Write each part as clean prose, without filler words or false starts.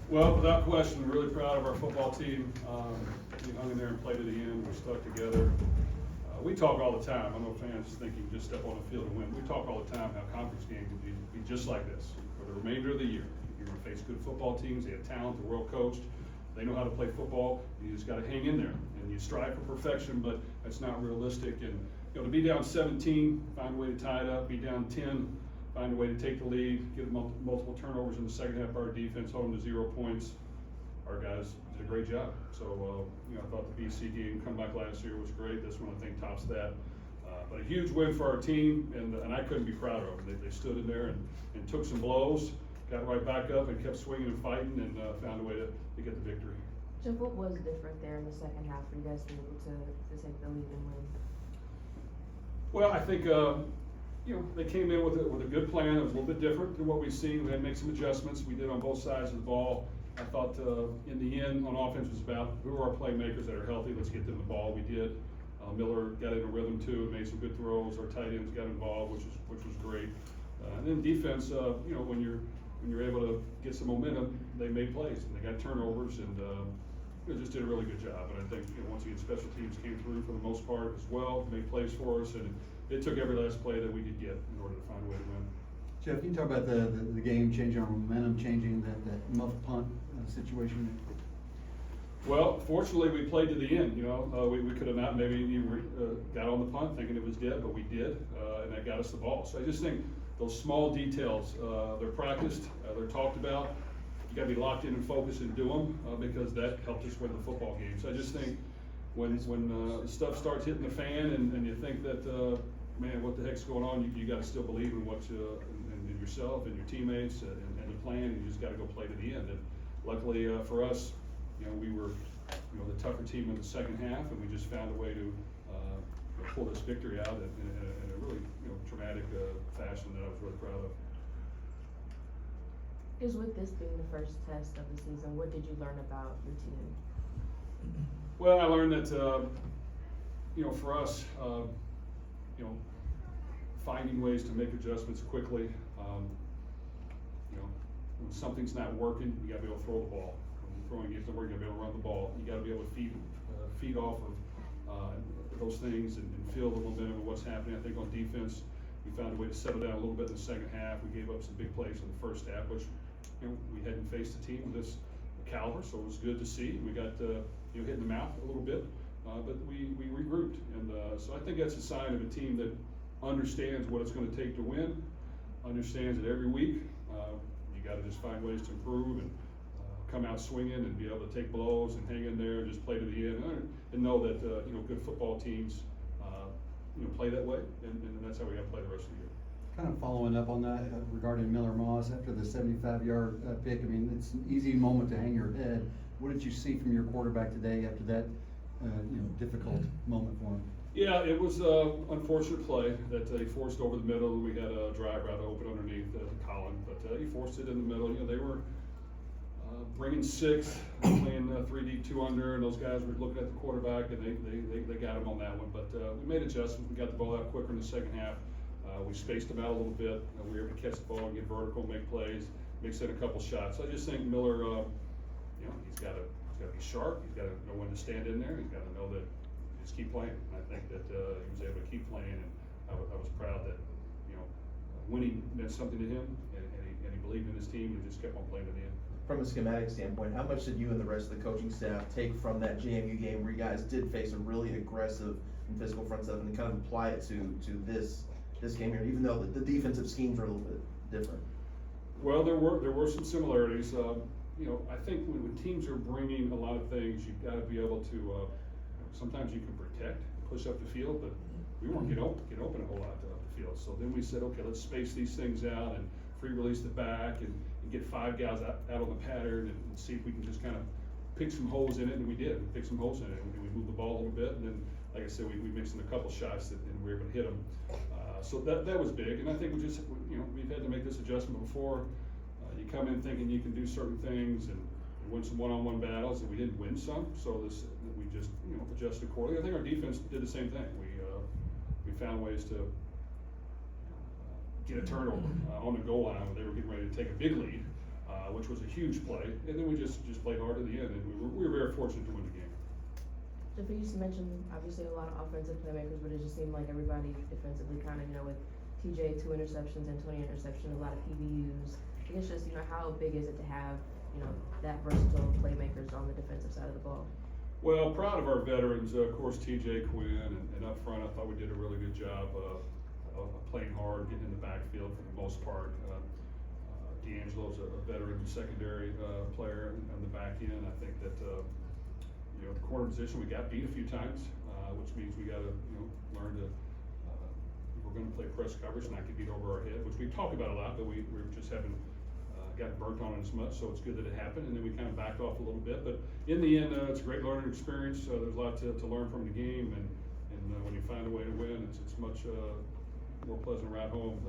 Well, without question, we're really proud of our football team. We hung in there and played to the end. We stuck together. We talk all the time. I know fans think you can just step on the field and win. We talk all the time how conference games will be just like this for the remainder of the year. You're going to face good football teams. They have talent. They're well coached. They know how to play football. You just got to hang in there, and you strive for perfection, but that's not realistic. And to be down 17, find a way to tie it up. Be down 10. Find a way to take the lead, get multiple turnovers in the second half of our defense, hold them to 0 points. Our guys did a great job. So, I thought the BC game comeback last year was great. This one, I think, tops that. But a huge win for our team, and I couldn't be prouder of them. They stood in there and took some blows, got right back up, and kept swinging and fighting, and found a way to get the victory. Jeff, what was different there in the second half for you guys to be able to take the lead and win? Well, I think they came in with a good plan. It was a little bit different than what we've seen. We had to make some adjustments. We did on both sides of the ball. I thought in the end on offense was about who are our playmakers that are healthy. Let's get them the ball. We did. Miller got in a rhythm too, made some good throws. Our tight ends got involved, which was great. And then defense, when you're able to get some momentum, they made plays and they got turnovers and just did a really good job. And I think once again special teams came through for the most part as well, made plays for us, and it took every last play that we could get in order to find a way to win. Jeff, can you talk about the game changing, our momentum changing, that muff punt situation? Well, fortunately, we played to the end. We could have not maybe even got on the punt thinking it was dead, but we did, and that got us the ball. So I just think those small details, they're practiced, they're talked about. You got to be locked in and focused and do them because that helped us win the football game. So I just think when stuff starts hitting the fan and you think that man, what the heck's going on? You got to still believe in what in yourself and your teammates and the plan. And you just got to go play to the end. And luckily for us, we were the tougher team in the second half, and we just found a way to pull this victory out in a really traumatic fashion that I was really proud of. Because with this being the first test of the season, what did you learn about your team? Well, I learned that for us, finding ways to make adjustments quickly. When something's not working, you got to be able to throw the ball. When you're throwing against them, you got to be able to run the ball. You got to be able to feed off of those things and feel the momentum of what's happening. I think on defense, we found a way to settle down a little bit in the second half. We gave up some big plays in the first half, which we hadn't faced a team of this caliber, so it was good to see. We got hit in the mouth a little bit, but we regrouped, and so I think that's a sign of a team that understands what it's going to take to win, understands that every week you got to just find ways to improve and come out swinging and be able to take blows and hang in there and just play to the end and know that good football teams play that way, and that's how we got to play the rest of the year. Kind of following up on that regarding Miller Moss after the 75-yard pick. I mean, it's an easy moment to hang your head. What did you see from your quarterback today after that difficult moment for him? Yeah, it was an unfortunate play that he forced over the middle. We had a drive route open underneath Colin, but he forced it in the middle. They were bringing six, playing 3 deep, 2 under, and those guys were looking at the quarterback, and they got him on that one. But we made adjustments. We got the ball out quicker in the second half. We spaced them out a little bit. We were able to catch the ball and get vertical, make plays, mix in a couple shots. So I just think Miller, he's got to be sharp. He's got to know when to stand in there. He's got to know that just keep playing. And I think that he was able to keep playing, and I was proud that winning meant something to him, and he believed in his team and just kept on playing to the end. From a schematic standpoint, how much did you and the rest of the coaching staff take from that JMU game where you guys did face a really aggressive and physical front seven and kind of apply it to this game here, even though the defensive schemes are a little bit different? Well, there were some similarities. I think when teams are bringing a lot of things, you've got to be able to. Sometimes you can protect, push up the field, but we weren't get open a whole lot up the field. So then we said, okay, let's space these things out and free release the back and get 5 guys out on the pattern and see if we can just kind of pick some holes in it, and we did. We picked some holes in it, and we moved the ball a little bit, and then, like I said, we mixed in a couple shots and we were able to hit them. So that was big, and I think we've had to make this adjustment before. You come in thinking you can do certain things and win some one-on-one battles, and we didn't win some, so we just adjusted accordingly. I think our defense did the same thing. We found ways to get a turnover on the goal line when they were getting ready to take a big lead. which was a huge play, and then we just played hard to the end, and we were very fortunate to win the game. Jeff, you just mentioned obviously a lot of offensive playmakers, but it just seemed like everybody defensively kind of, with TJ 2 interceptions and 20 interceptions, a lot of PBUs. I guess just, how big is it to have, that versatile playmakers on the defensive side of the ball? Well, proud of our veterans, of course, TJ Quinn, and up front, I thought we did a really good job of playing hard, getting in the backfield for the most part. D'Angelo's a veteran secondary player on the back end. I think that the corner position, we got beat a few times, which means we got to learn to. We're going to play press coverage, not get beat over our head, which we talk about a lot, but we just haven't gotten burnt on it as much. So it's good that it happened, and then we kind of backed off a little bit. But in the end, it's a great learning experience. There's a lot to learn from the game, and when you find a way to win, it's much more pleasant ride home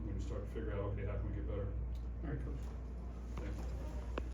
when you start to figure out, okay, how can we get better?